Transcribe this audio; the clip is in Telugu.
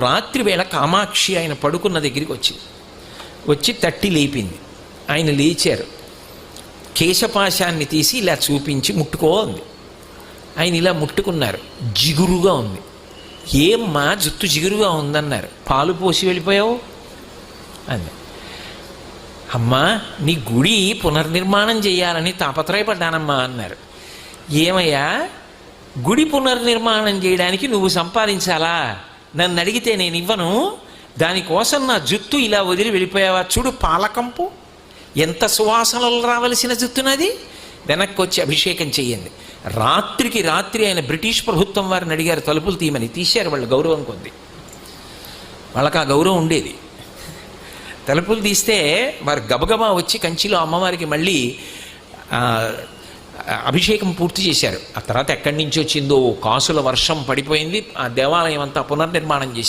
రాత్రి వేళ కామాక్షి ఆయన పడుకున్న దగ్గరికి వచ్చి తట్టి లేపింది. ఆయన లేచారు. కేశపాశాన్ని తీసి ఇలా చూపించి ముట్టుకో అంది. ఆయన ఇలా ముట్టుకున్నారు. జిగురుగా ఉంది. ఏమ్మా జుట్టు జిగురుగా ఉందన్నారు. పాలు పోసి వెళ్ళిపోయావు అంది. అమ్మా నీ గుడి పునర్నిర్మాణం చేయాలని తాపత్రయపడ్డానమ్మా అన్నారు. ఏమయ్యా గుడి పునర్నిర్మాణం చేయడానికి నువ్వు సంపాదించాలా? నన్ను అడిగితే నేను ఇవ్వను. దానికోసం నా జుట్టు ఇలా వదిలి వెళ్ళిపోయావా? చూడు పాలకంపు ఎంత సువాసనలు రావలసిన జుట్టునది. వెనక్కి వచ్చి అభిషేకం చెయ్యండి. రాత్రికి రాత్రి ఆయన బ్రిటిష్ ప్రభుత్వం వారిని అడిగారు తలుపులు తీయమని. తీశారు. వాళ్ళు గౌరవం కొద్ది, వాళ్ళకి ఆ గౌరవం ఉండేది. తలుపులు తీస్తే వారు గబగబా వచ్చి కంచిలో అమ్మవారికి మళ్ళీ అభిషేకం పూర్తి చేశారు. ఆ తర్వాత ఎక్కడి నుంచి వచ్చిందో కాసుల వర్షం పడిపోయింది. ఆ దేవాలయం అంతా పునర్నిర్మాణం చేశారు.